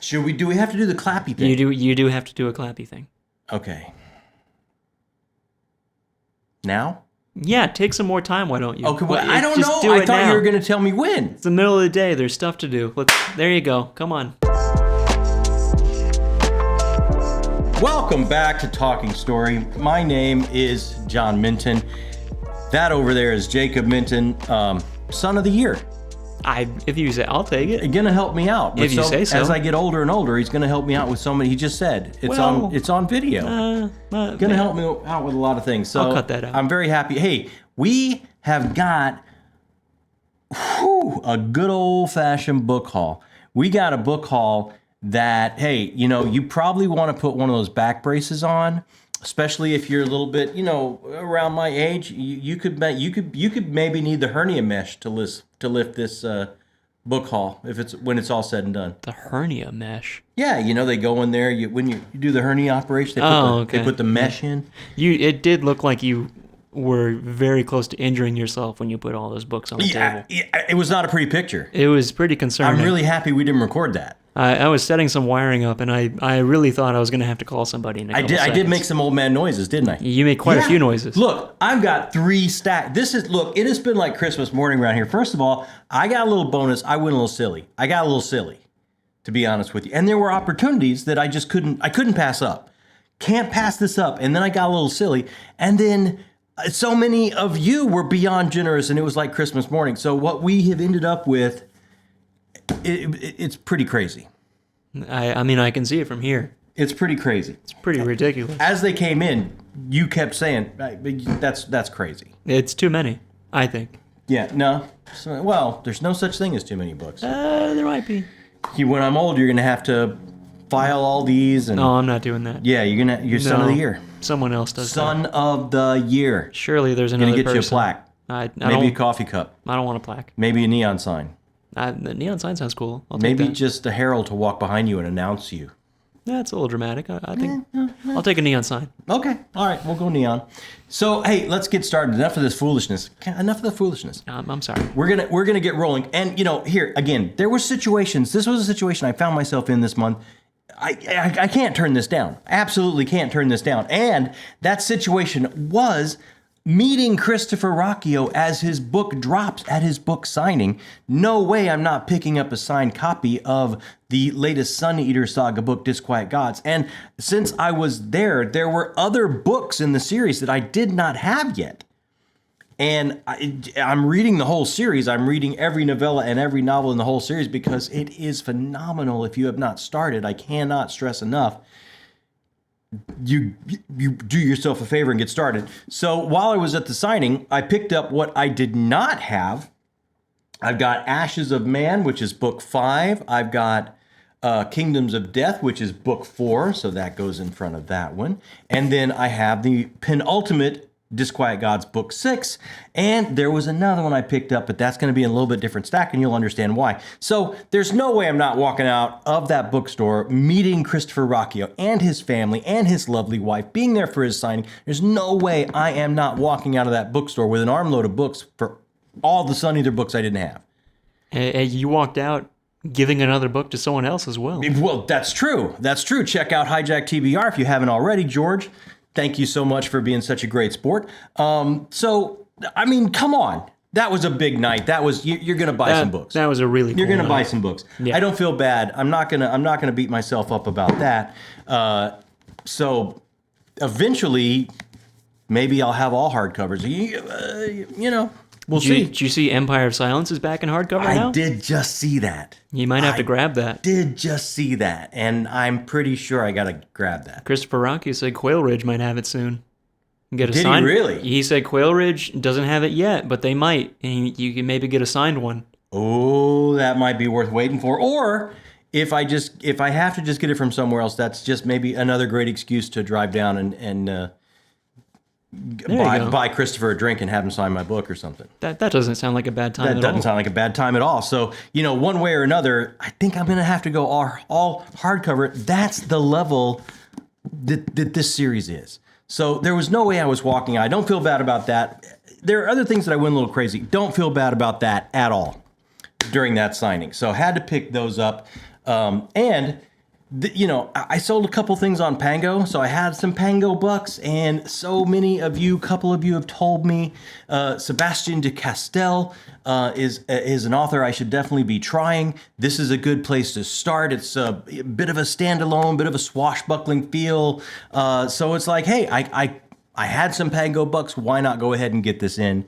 Do we have to do the clappy thing? You do have to do a clappy thing. Okay. Now? Yeah, take some more time, why don't you? Okay, well, I don't know. I thought you were going to tell me when. It's the middle of the day. There's stuff to do. There you go. Come on. Welcome back to Talking Story. My name is John Minton. That over there is Jakob Minton, Son of the Year. If you say, I'll take it. He's going to help me out. If you say so. As I get older and older, he's going to help me out with so many. He just said it's on video. Going to help me out with a lot of things. So I'll cut that out. I'm very happy. Hey, we have got a good old-fashioned book haul. We got a book haul that, hey, you probably want to put one of those back braces on, especially if you're a little bit, around my age. You could maybe need the hernia mesh to lift this book haul when it's all said and done. The hernia mesh. Yeah, they go in there. When you do the hernia operation, they put the mesh in. It did look like you were very close to injuring yourself when you put all those books on the table. Yeah, it was not a pretty picture. It was pretty concerning. I'm really happy we didn't record that. I was setting some wiring up, and I really thought I was going to have to call somebody in a couple seconds. I did make some old man noises, didn't I? You made quite a few noises. Look, I've got 3 stacks. It has been like Christmas morning around here. First of all, I got a little bonus. I went a little silly. To be honest with you. And there were opportunities that I just couldn't pass up. Can't pass this up. And then I got a little silly. And then so many of you were beyond generous, and it was like Christmas morning. So what we have ended up with, it's pretty crazy. I mean, I can see it from here. It's pretty crazy. It's pretty ridiculous. As they came in, you kept saying, that's crazy. It's too many, I think. Yeah, no. Well, there's no such thing as too many books. There might be. When I'm old, you're going to have to file all these. No, I'm not doing that. Yeah, you're Son of the Year. Someone else does Son of the Year. Surely there's another person. Going to get you a plaque. Maybe a coffee cup. I don't want a plaque. Maybe a neon sign. The neon sign sounds cool. I'll take Maybe that. just a herald to walk behind you and announce you. That's a little dramatic. I think I'll take a neon sign. Okay. All right. We'll go neon. So, hey, let's get started. Enough of this foolishness. Enough of the foolishness. I'm sorry. We're gonna get rolling. And here again, there were situations. This was a situation I found myself in this month. I can't turn this down. Absolutely can't turn this down. And that situation was meeting Christopher Rocchio as his book drops at his book signing. No way I'm not picking up a signed copy of the latest Sun Eater Saga book, Disquiet Gods. And since I was there were other books in the series that I did not have yet. And I'm reading the whole series. I'm reading every novella and every novel in the whole series because it is phenomenal. If you have not started, I cannot stress enough. You do yourself a favor and get started. So while I was at the signing, I picked up what I did not have. I've got Ashes of Man, which is book 5. I've got Kingdoms of Death, which is book 4. So that goes in front of that one. And then I have the penultimate Disquiet Gods book 6, and there was another one I picked up, but that's going to be in a little bit different stack, and you'll understand why. So there's no way I'm not walking out of that bookstore, meeting Christopher Rocchio and his family and his lovely wife, being there for his signing. There's no way I am not walking out of that bookstore with an armload of books for all the Sun Eater books I didn't have. Hey, you walked out giving another book to someone else as well. Well, that's true. That's true. Check out Hijack TBR if you haven't already, George. Thank you so much for being such a great sport. So, I mean, come on. That was a big night. That was you're going to buy some books. That was a really cool You're going to night. buy some books. Yeah. I don't feel bad. I'm not going to beat myself up about that. So, eventually, maybe I'll have all hardcovers. We'll see. Did you see Empire of Silence is back in hardcover now? I did just see that. You might have to grab that. Did just see that, and I'm pretty sure I got to grab that. Christopher Rocchio said Quail Ridge might have it soon. Get a Did signed, he really? He said Quail Ridge doesn't have it yet, but they might, and you can maybe get a signed one. Oh, that might be worth waiting for. Or if I have to just get it from somewhere else, that's just maybe another great excuse to drive down and buy Christopher a drink and have him sign my book or something. That doesn't sound like a bad time at all. That doesn't sound like a bad time at all. So, one way or another, I think I'm going to have to go all hardcover. That's the level that this series is. So there was no way I was walking out. I don't feel bad about that. There are other things that I went a little crazy. Don't feel bad about that at all during that signing. So I had to pick those up. And I sold a couple things on Pango, so I had some Pango bucks, and couple of you have told me Sebastian de Castell is an author I should definitely be trying. This is a good place to start. It's a bit of a standalone, bit of a swashbuckling feel. So it's like, hey, I had some Pango bucks. Why not go ahead and get this in?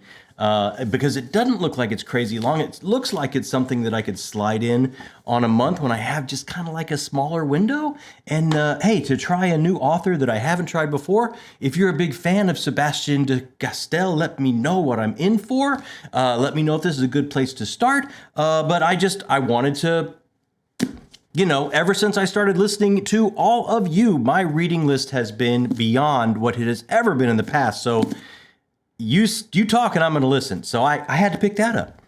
Because it doesn't look like it's crazy long. It looks like it's something that I could slide in on a month when I have just kind of like a smaller window. And hey, to try a new author that I haven't tried before, if you're a big fan of Sebastian de Castell, let me know what I'm in for. Let me know if this is a good place to start. But I wanted to, ever since I started listening to all of you, my reading list has been beyond what it has ever been in the past. So you talk and I'm going to listen. So I had to pick that up.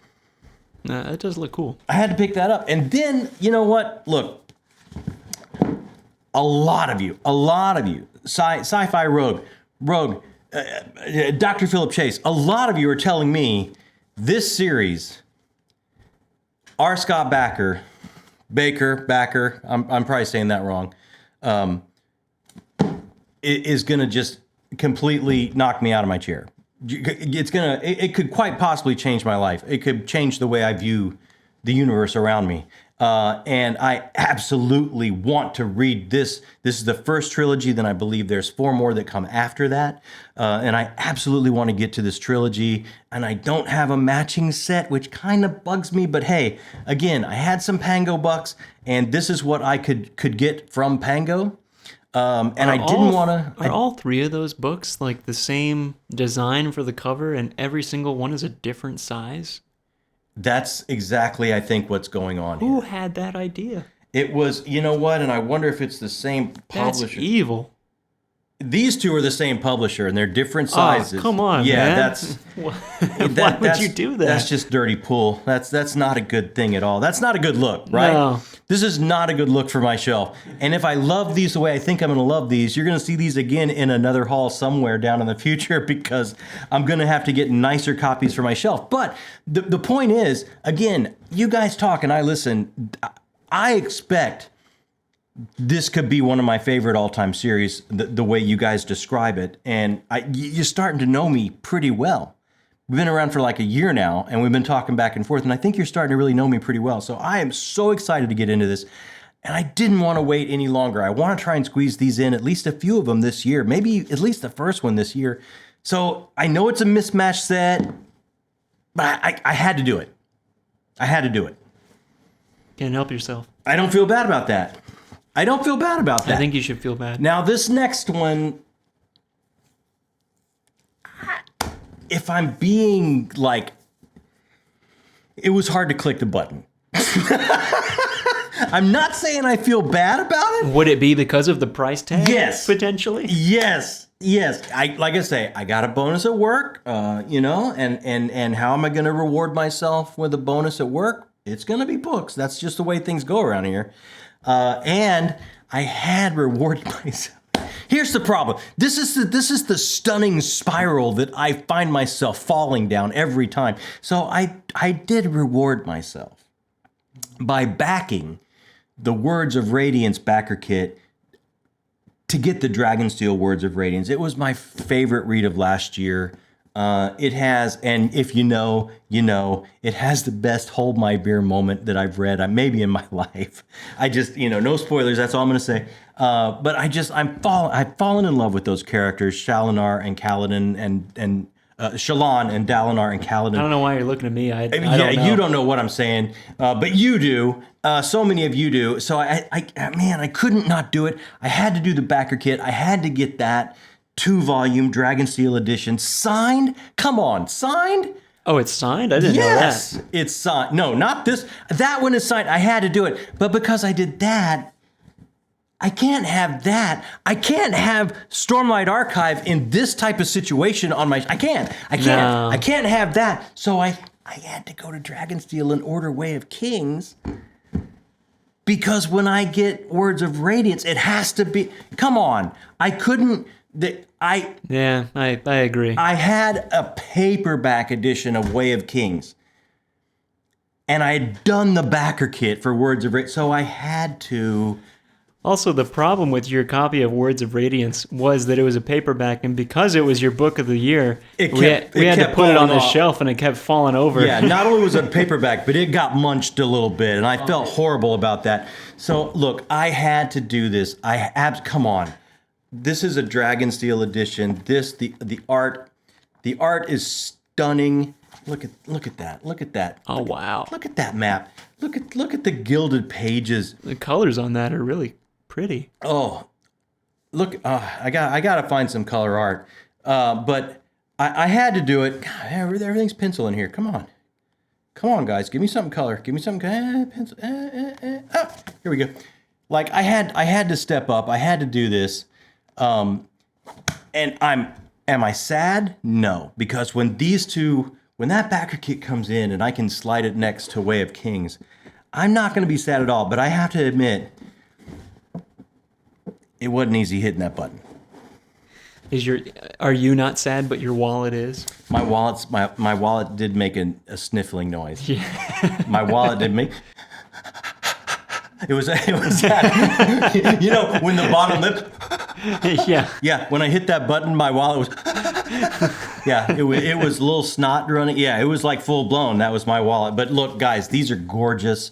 That does look cool. I had to pick that up. And then, you know what? Look, a lot of you, Sci-Fi Rogue, Dr. Philip Chase, a lot of you are telling me this series, R. Scott Bakker, I'm probably saying that wrong, is going to just completely knock me out of my chair. It could quite possibly change my life. It could change the way I view the universe around me. And I absolutely want to read this. This is the first trilogy. Then I believe there's 4 more that come after that. And I absolutely want to get to this trilogy. And I don't have a matching set, which kind of bugs me. But hey, again, I had some Pango bucks, and this is what I could get from Pango. And I didn't want to... Are all 3 of those books like the same design for the cover and every single one is a different size? That's exactly, I think, what's going on here. Who had that idea? It was, you know what, and I wonder if it's the same publisher. That's evil. These 2 are the same publisher, and they're different sizes. Oh, come on, man. That's... Why would you do that? That's just dirty pool. That's not a good thing at all. That's not a good look, right? No. This is not a good look for my shelf. And if I love these the way I think I'm going to love these, you're going to see these again in another haul somewhere down in the future because I'm going to have to get nicer copies for my shelf. But the point is, again, you guys talk and I listen. I expect this could be one of my favorite all-time series, the way you guys describe it. And you're starting to know me pretty well. We've been around for like a year now, and we've been talking back and forth, and I think you're starting to really know me pretty well. So I am so excited to get into this, and I didn't want to wait any longer. I want to try and squeeze these in, at least a few of them this year, maybe at least the first one this year. So I know it's a mismatched set, but I had to do it. I had to do it. Can't help yourself. I don't feel bad about that. I don't feel bad about that. I think you should feel bad. Now, this next one, if I'm being like, it was hard to click the button. I'm not saying I feel bad about it. Would it be because of the price tag? Yes. Potentially? Yes. Like I say, I got a bonus at work, and how am I going to reward myself with a bonus at work? It's going to be books. That's just the way things go around here. And I had rewarded myself. Here's the problem. This is the stunning spiral that I find myself falling down every time. So I did reward myself by backing the Words of Radiance backer kit to get the Dragonsteel Words of Radiance. It was my favorite read of last year. It has, and if you know, it has the best hold my beer moment that I've read maybe in my life. I just, no spoilers, that's all I'm going to say. But I've fallen in love with those characters, Shalinar and Kaladin and Shallan and Dalinar and Kaladin. I don't know why you're looking at me. I don't know. You don't know what I'm saying, but you do. So many of you do. So I couldn't not do it. I had to do the backer kit. I had to get that 2-volume Dragonsteel edition signed. Come on, signed? Oh, it's signed? I didn't know that. Yes, it's signed. No, not this. That one is signed. I had to do it. But because I did that, I can't have that. I can't have Stormlight Archive in this type of situation on my... I can't. No. I can't have that. So I had to go to Dragonsteel and order Way of Kings. Because when I get Words of Radiance, it has to be... Come on. I couldn't... I agree. I had a paperback edition of Way of Kings. And I had done the backer kit for Words of Radiance. So I had to Also, the problem with your copy of Words of Radiance was that it was a paperback, and because it was your book of the year, we had to put it on the shelf, and it kept falling over. Yeah, not only was it a paperback, but it got munched a little bit, and I felt horrible about that. So, look, I had to do this. Come on. This is a Dragonsteel edition. The art is stunning. Look at that. Look at that. Oh, wow. Look at that map. Look at the gilded pages. The colors on that are really pretty. Oh, look! I got to find some color art, but I had to do it. God, everything's pencil in here. Come on, guys, give me some color. Give me some pencil. Oh, here we go. Like I had to step up. I had to do this, and am I sad? No, because when that backer kit comes in and I can slide it next to Way of Kings, I'm not going to be sad at all. But I have to admit, it wasn't easy hitting that button. Are you not sad, but your wallet is? My wallet did make a sniffling noise. Yeah. My wallet did make. It was that. When the bottom lip. Yeah. Yeah. When I hit that button, my wallet was. Yeah. It was a little snot running. Yeah. It was like full blown. That was my wallet. But look, guys, these are gorgeous.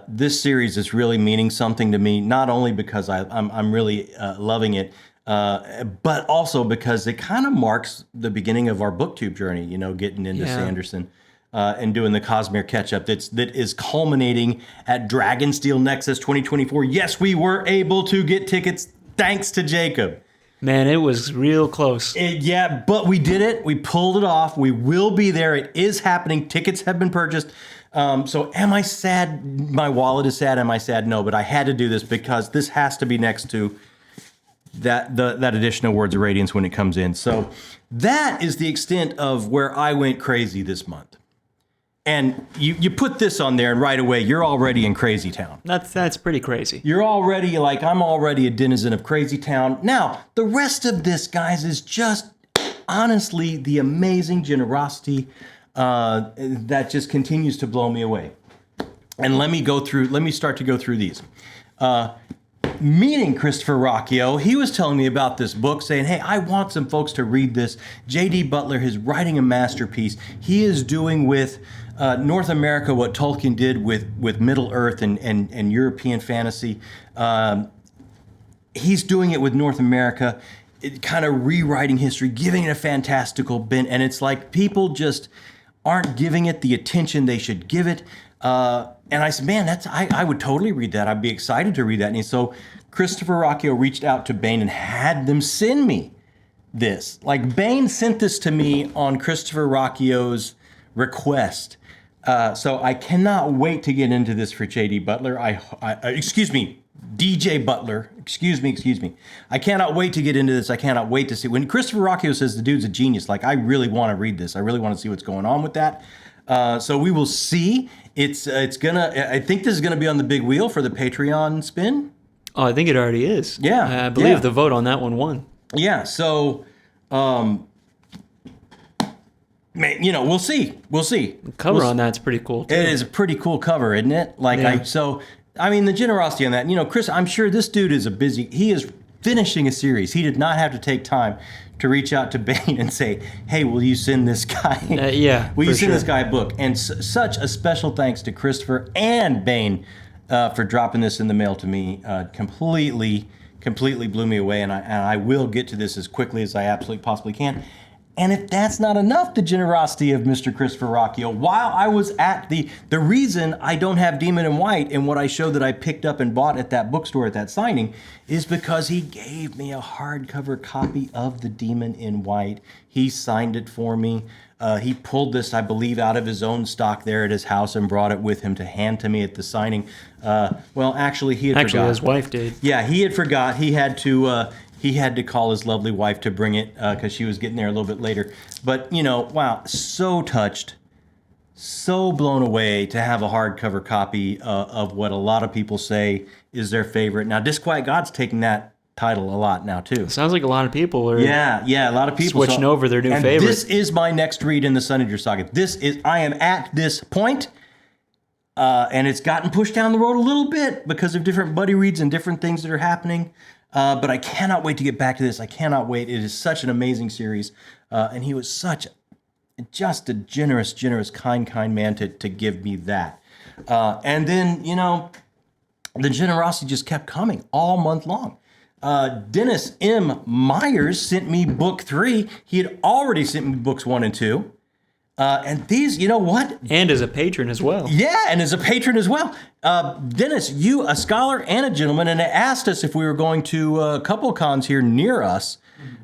This series is really meaning something to me, not only because I'm really loving it, but also because it kind of marks the beginning of our booktube journey. Getting into Sanderson and doing the Cosmere catch-up that is culminating at Dragonsteel Nexus 2024. Yes, we were able to get tickets thanks to Jakob. Man, it was real close. Yeah, but we did it. We pulled it off. We will be there. It is happening. Tickets have been purchased. So am I sad? My wallet is sad. Am I sad? No, but I had to do this because this has to be next to that edition of Words of Radiance when it comes in. So that is the extent of where I went crazy this month. And you put this on there, and right away you're already in Crazy Town. That's pretty crazy. You're already I'm already a denizen of Crazy Town. Now the rest of this, guys, is just honestly the amazing generosity that just continues to blow me away. And let me start to go through these. Meeting Christopher Rocchio, he was telling me about this book, saying, hey, I want some folks to read this. J.D. Butler is writing a masterpiece. He is doing with North America what Tolkien did with Middle Earth and European fantasy. He's doing it with North America, kind of rewriting history, giving it a fantastical bent. And it's like people just aren't giving it the attention they should give it. And I said, man, I would totally read that. I'd be excited to read that. And so Christopher Rocchio reached out to Bain and had them send me this. Like, Bain sent this to me on Christopher Rocchio's request. So I cannot wait to get into this for J.D. Butler. Excuse me, DJ Butler. Excuse me. I cannot wait to get into this. I cannot wait to see. When Christopher Rocchio says the dude's a genius, like, I really want to read this. I really want to see what's going on with that. So we will see. I think this is gonna be on the big wheel for the Patreon spin. Oh, I think it already is. Yeah, I believe the vote on that one won. Yeah. So, we'll see. The cover on that's pretty cool too. It is a pretty cool cover, isn't it? The generosity on that. Chris, I'm sure this dude is he is finishing a series. He did not have to take time to reach out to Bain and say, hey, will you send this guy? Will you send this guy a book? And such a special thanks to Christopher and Bain for dropping this in the mail to me. Completely blew me away. And I will get to this as quickly as I absolutely possibly can. And if that's not enough, the generosity of Mr. Christopher Rocchio, while I was at the reason I don't have Demon in White and what I showed that I picked up and bought at that bookstore at that signing is because he gave me a hardcover copy of the Demon in White. He signed it for me. He pulled this, I believe, out of his own stock there at his house and brought it with him to hand to me at the signing. Actually, he had forgot. His wife did. Yeah, he had forgot. He had to call his lovely wife to bring it because she was getting there a little bit later. But, wow, so touched, so blown away to have a hardcover copy of what a lot of people say is their favorite. Now, Disquiet God's taking that title a lot now, too. Sounds like a lot of people are a lot of people switching over their new favorite. This is my next read in the Sunager saga. I am at this point. And it's gotten pushed down the road a little bit because of different buddy reads and different things that are happening. But I cannot wait to get back to this. I cannot wait. It is such an amazing series. And he was just a generous, kind man to give me that. And then, the generosity just kept coming all month long. Dennis M. Myers sent me book 3. He had already sent me books 1 and 2. And these, you know what? And as a patron as well. Yeah, and as a patron as well. Dennis, you, a scholar and a gentleman, and asked us if we were going to a couple of cons here near us.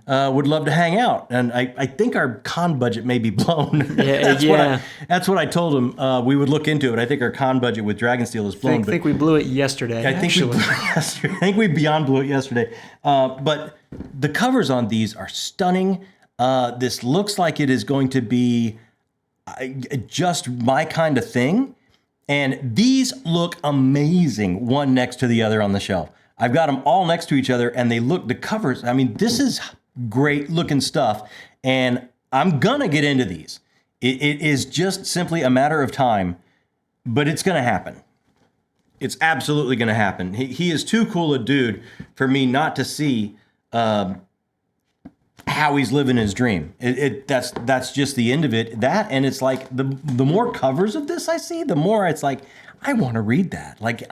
Would love to hang out. And I think our con budget may be blown. Yeah, that's what I told him. We would look into it. I think our con budget with Dragonsteel is blown. I think we blew it yesterday, I think we beyond blew it yesterday. But the covers on these are stunning. This looks like it is going to be just my kind of thing. And these look amazing, one next to the other on the shelf. I've got them all next to each other, and the covers, I mean, this is great looking stuff, and I'm gonna get into these. It is just simply a matter of time, but it's gonna happen. It's absolutely gonna happen. He is too cool a dude for me not to see how he's living his dream. That's just the end of it. That, and it's like the more covers of this I see, the more it's like I want to read that. Like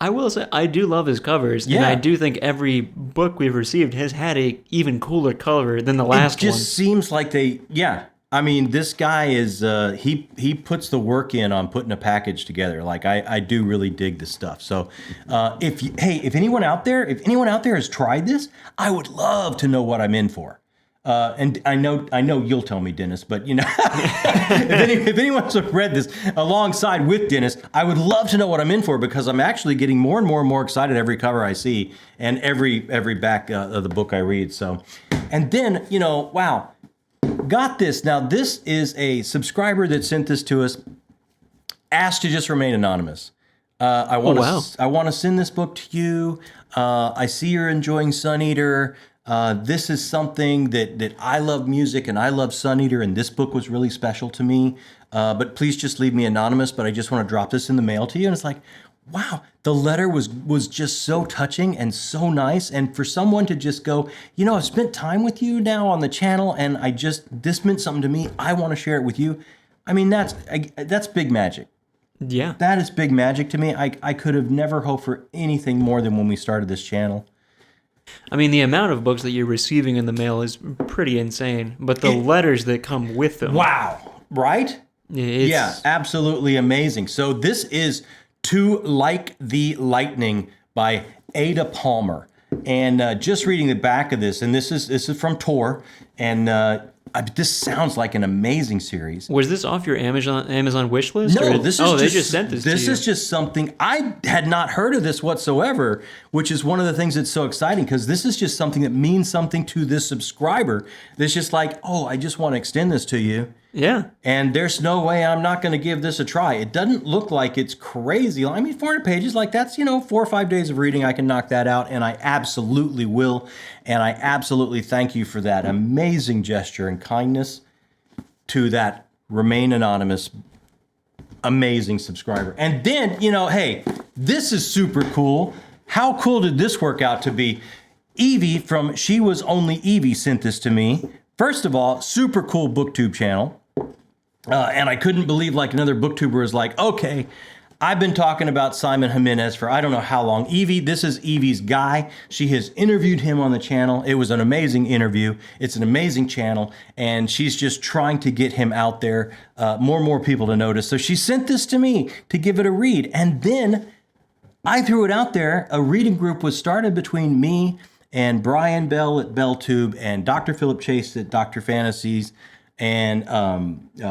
I will say, I do love his covers, and I do think every book we've received has had a even cooler cover than the last one. It just seems like I mean, this guy is, he puts the work in on putting a package together. Like, I do really dig this stuff. So, if anyone out there has tried this, I would love to know what I'm in for. And I know you'll tell me, Dennis, but if anyone's read this alongside with Dennis, I would love to know what I'm in for, because I'm actually getting more and more excited every cover I see and every back of the book I read. So, and then, wow, got this. Now, this is a subscriber that sent this to us, asked to just remain anonymous. I want to send this book to you. I see you're enjoying Sun Eater. This is something that I love music and I love Sun Eater, and this book was really special to me. But please just leave me anonymous, but I just want to drop this in the mail to you. And it's like, wow, the letter was just so touching and so nice. And for someone to just go, I've spent time with you now on the channel, and this meant something to me. I want to share it with you. I mean, that's big magic. Yeah. That is big magic to me. I could have never hoped for anything more than when we started this channel. I mean, the amount of books that you're receiving in the mail is pretty insane, but the letters that come with them. Wow, right? Yeah, absolutely amazing. So this is To Like the Lightning by Ada Palmer. And just reading the back of this, and this is from Tor, and this sounds like an amazing series. Was this off your Amazon wish list? No, they just sent this to you. This is just something, I had not heard of this whatsoever, which is one of the things that's so exciting, because this is just something that means something to this subscriber. That's just like, I just want to extend this to you. Yeah. And there's no way I'm not going to give this a try. It doesn't look like it's crazy. I mean, 400 pages, like that's, 4 or 5 days of reading, I can knock that out, and I absolutely will. And I absolutely thank you for that amazing gesture and kindness to that Remain Anonymous amazing subscriber. And then, hey, this is super cool. How cool did this work out to be? Evie from She Was Only Evie sent this to me. First of all, super cool booktube channel. And I couldn't believe, like, another booktuber was like, okay, I've been talking about Simon Jimenez for I don't know how long. Evie, this is Evie's guy. She has interviewed him on the channel. It was an amazing interview. It's an amazing channel. And she's just trying to get him out there, more and more people to notice. So she sent this to me to give it a read. And then I threw it out there. A reading group was started between me and Brian Bell at BellTube and Dr. Philip Chase at Dr. Fantasies, and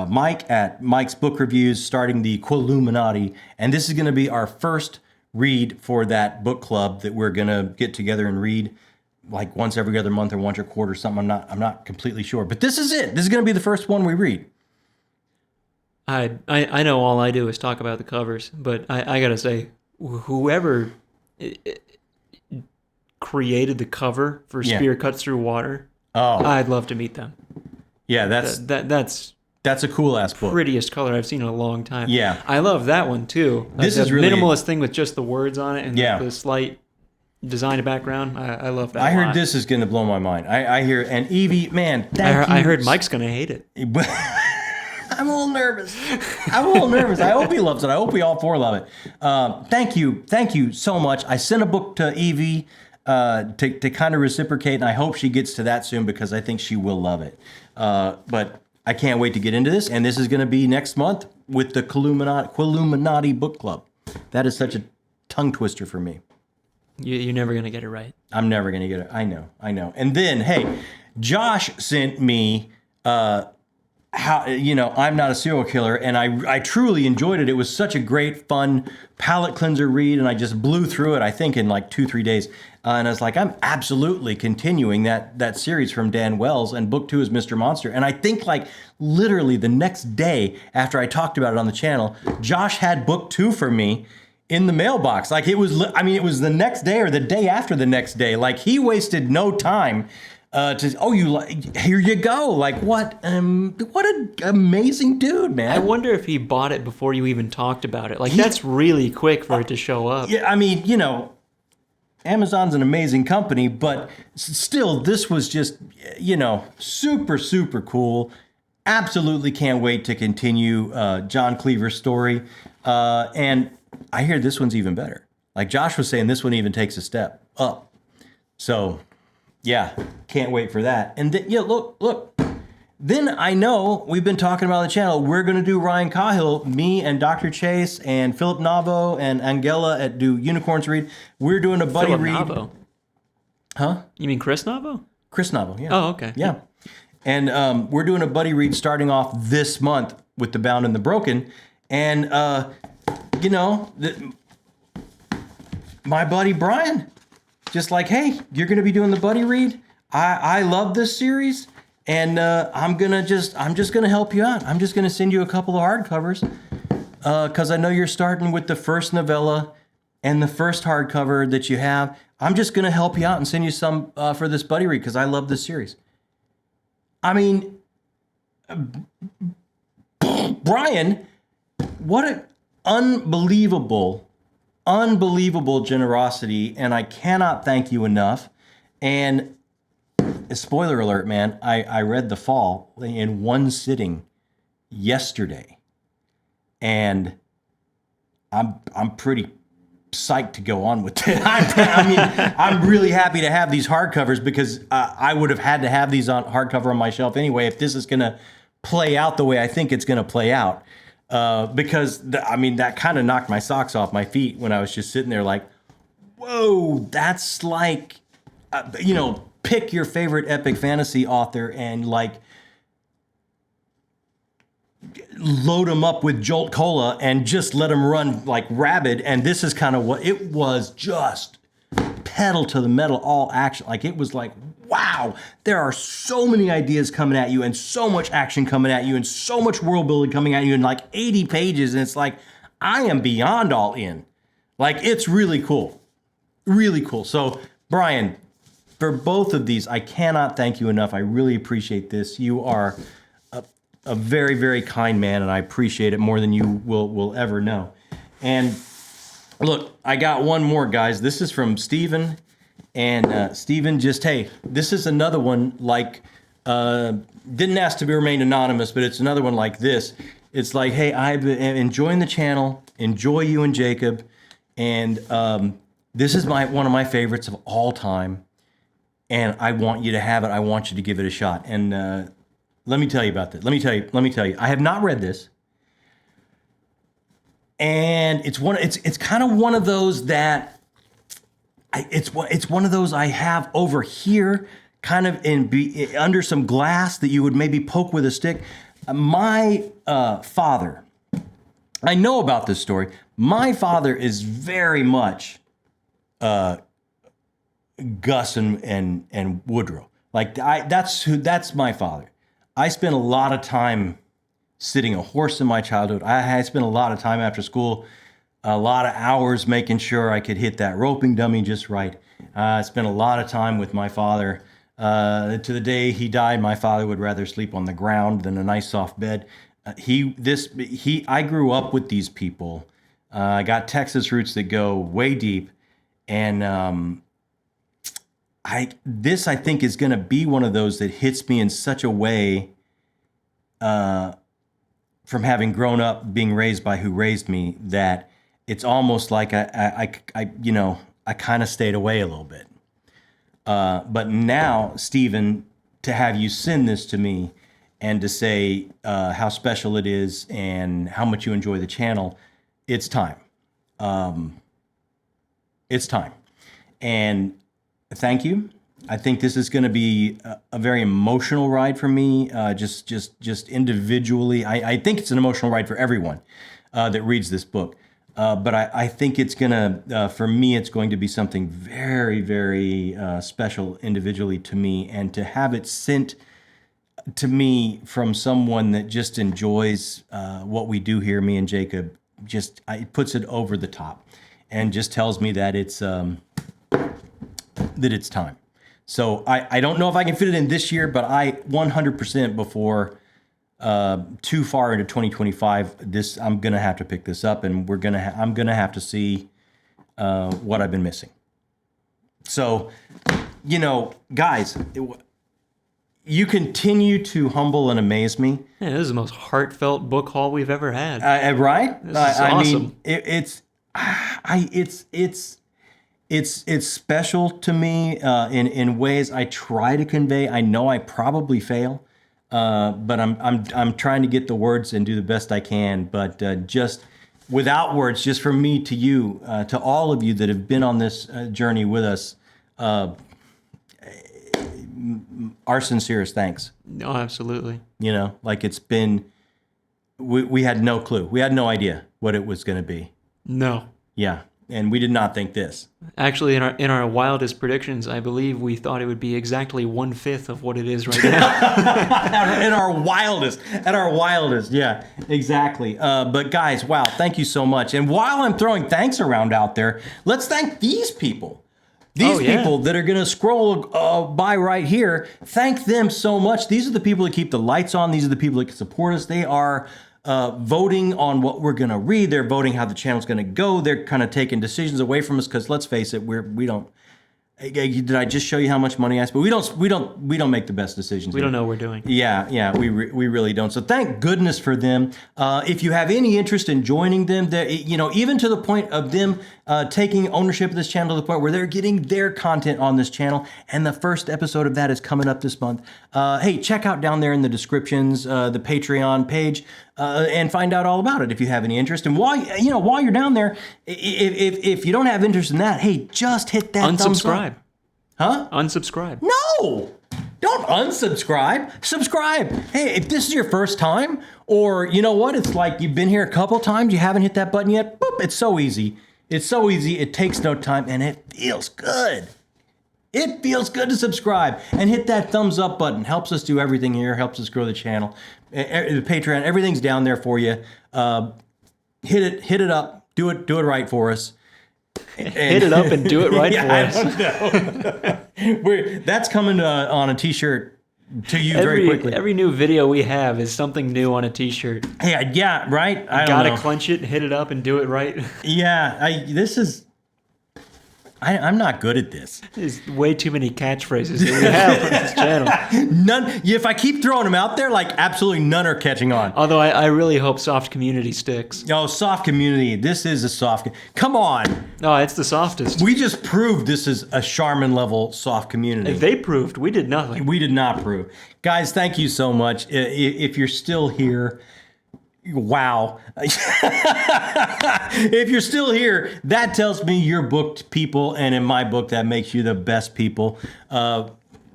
Mike at Mike's Book Reviews, starting the Quilluminati. And this is going to be our first read for that book club that we're going to get together and read like once every other month or once a quarter or something. I'm not completely sure. But this is it. This is going to be the first one we read. I know all I do is talk about the covers, but I got to say, whoever created the cover for Spear Cuts Through Water, I'd love to meet them. Yeah, that's That's a cool ass book. Prettiest color I've seen in a long time. Yeah. I love that one too. This is really minimalist thing with just the words on it and Yeah. the slight design background. I love that. I heard this is going to blow my mind. I hear, and Evie, man, thank you. I heard Mike's going to hate it. I'm a little nervous. I hope he loves it. I hope we all four love it. Thank you so much. I sent a book to Evie to kind of reciprocate, and I hope she gets to that soon because I think she will love it. But I can't wait to get into this, and this is going to be next month with the Quiluminati Book Club. That is such a tongue twister for me. You're never going to get it right. I'm never going to get it. I know. And then, hey, Josh sent me, I'm not a serial killer, and I truly enjoyed it. It was such a great, fun palate cleanser read, and I just blew through it, I think, in like 2-3 days. And I was like, I'm absolutely continuing that series from Dan Wells, and book 2 is Mr. Monster. And I think like literally the next day after I talked about it on the channel, Josh had book 2 for me in the mailbox. Like it was the next day or the day after the next day. Like he wasted no time here you go. Like what an amazing dude, man. I wonder if he bought it before you even talked about it. Like that's really quick for it to show up. Yeah, I mean, Amazon's an amazing company, but still, this was just, super, super cool. Absolutely can't wait to continue John Cleaver's story. And I hear this one's even better. Like Josh was saying, this one even takes a step up. So, yeah, can't wait for that. And then, look. Then I know we've been talking about on the channel. We're going to do Ryan Cahill, me and Dr. Chase and Philip Navo and Angela at Do Unicorns Read. We're doing a buddy Philip read. Navo? Huh? You mean Chris Navo? Chris Navo, yeah. Oh, okay. Yeah. And we're doing a buddy read starting off this month with The Bound and the Broken. And, my buddy Brian, just like, hey, you're going to be doing the buddy read. I love this series. And I'm just gonna help you out. I'm just gonna send you a couple of hardcovers because I know you're starting with the first novella and the first hardcover that you have. I'm just gonna help you out and send you some for this buddy read because I love this series. I mean, Brian, what an unbelievable generosity, and I cannot thank you enough. And spoiler alert, man, I read The Fall in one sitting yesterday, and I'm pretty psyched to go on with it. I'm really happy to have these hardcovers because I would have had to have these on hardcover on my shelf anyway if this is going to play out the way I think it's going to play out. Because that kind of knocked my socks off my feet when I was just sitting there like, whoa, that's like, pick your favorite epic fantasy author and like load them up with Jolt Cola and just let them run like rabid. And this is kind of what it was, just pedal to the metal, all action. Like it was like, wow, there are so many ideas coming at you and so much action coming at you and so much world building coming at you in like 80 pages. And it's like, I am beyond all in. Like, it's really cool. Really cool. So Brian, for both of these, I cannot thank you enough. I really appreciate this. You are a very, very kind man, and I appreciate it more than you will ever know. And look, I got one more, guys. This is from Steven. And Steven hey, this is another one like, didn't ask to be remain anonymous, but it's another one like this. It's like, hey, I've been enjoying the channel, enjoy you and Jacob. And this is one of my favorites of all time. And I want you to have it. I want you to give it a shot. And let me tell you about this. Let me tell you. I have not read this, and it's kind of one of those that it's one of those I have over here, kind of under some glass that you would maybe poke with a stick. My father, I know about this story. My father is very much Gus and Woodrow. Like that's my father. I spent a lot of time sitting a horse in my childhood. I spent a lot of time after school, a lot of hours making sure I could hit that roping dummy just right. I spent a lot of time with my father To the day he died, my father would rather sleep on the ground than a nice soft bed. I grew up with these people. I got Texas roots that go way deep, and I think is going to be one of those that hits me in such a way, from having grown up being raised by who raised me, that it's almost like I kind of stayed away a little bit. But now, Stephen, to have you send this to me and to say how special it is and how much you enjoy the channel, it's time. It's time. And thank you. I think this is going to be a very emotional ride for me, just individually. I think it's an emotional ride for everyone that reads this book. But I think it's going to, for me, it's going to be something very, very special individually to me. And to have it sent to me from someone that just enjoys what we do here, me and Jacob, it puts it over the top and just tells me that it's time. So I don't know if I can fit it in this year, but I 100% before too far into 2025, I'm gonna have to pick this up, and I'm gonna have to see what I've been missing. So, guys, you continue to humble and amaze me. Yeah, this is the most heartfelt book haul we've ever had. Right? This is awesome. I mean, it's special to me in ways I try to convey. I know I probably fail, but I'm trying to get the words and do the best I can. But just without words, just from me to you, to all of you that have been on this journey with us, our sincerest thanks. No, absolutely. It's been, we had no clue. We had no idea what it was going to be. No. Yeah. And we did not think this. Actually, in our wildest predictions, I believe we thought it would be exactly 1/5 of what it is right now. At our wildest, yeah, exactly. But guys, wow, thank you so much. And while I'm throwing thanks around out there, let's thank these people. People that are going to scroll by right here. Thank them so much. These are the people that keep the lights on. These are the people that can support us. They are voting on what we're going to read. They're voting how the channel's going to go. They're kind of taking decisions away from us because, let's face it, we don't. Did I just show you how much money I spent? We don't make the best decisions. We don't know what we're doing. Yeah, we really don't. So thank goodness for them. If you have any interest in joining them, even to the point of them taking ownership of this channel to the point where they're getting their content on this channel, and the first episode of that is coming up this month. Hey, check out down there in the descriptions the Patreon page and find out all about it if you have any interest. And while you're down there, if you don't have interest in that, hey, just hit that thumbs up. Huh? Unsubscribe. No! Don't unsubscribe. Subscribe. Hey, if this is your first time, or you know what, it's like you've been here a couple times, you haven't hit that button yet, boop, it's so easy. It's so easy, it takes no time, and it feels good. It feels good to subscribe. And hit that thumbs up button. Helps us do everything here, helps us grow the channel. The Patreon, everything's down there for you. Hit it up. Do it right for us. Hit it up and do it right for us. I don't know. That's coming on a t-shirt to you very quickly. Every new video we have is something new on a t-shirt. Hey, yeah, right? You gotta clench it, hit it up, and do it right. Yeah, I'm not good at this. There's way too many catchphrases that we have on this channel. None. If I keep throwing them out there, absolutely none are catching on. Although I really hope soft community sticks. Oh, soft community. This is a soft. Come on. No, it's the softest. We just proved this is a Charmin level soft community. If they proved, we did nothing. We did not prove. Guys, thank you so much. If you're still here, wow. If you're still here, that tells me you're booked people, and in my book, that makes you the best people.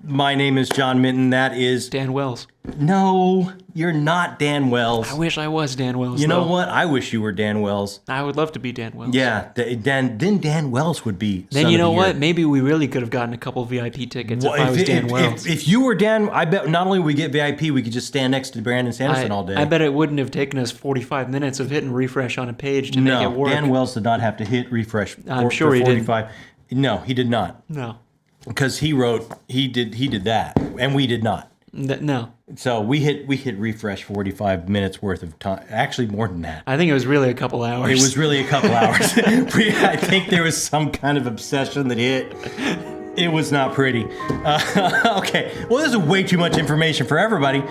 My name is John Minton. That is Dan Wells. No, you're not Dan Wells. I wish I was Dan Wells. You know what? I wish you were Dan Wells. I would love to be Dan Wells. Yeah, then Dan Wells would be. Then you know what? Maybe we really could have gotten a couple VIP tickets if I was Dan Wells. If you were Dan, I bet not only would we get VIP, we could just stand next to Brandon Sanderson all day. I bet it wouldn't have taken us 45 minutes of hitting refresh on a page to make it work. Dan Wells did not have to hit refresh. I'm sure he didn't. No, he did not. No. because he did that, and we did not. No. So we hit refresh 45 minutes worth of time. Actually, more than that. I think it was really a couple hours. It was really a couple hours. I think there was some kind of obsession that hit. It was not pretty. Okay. Well, this is way too much information for everybody.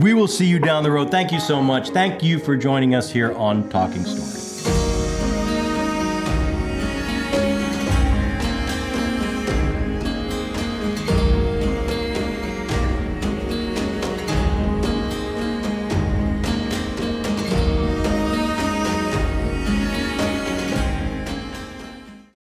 We will see you down the road. Thank you so much. Thank you for joining us here on Talking Stories.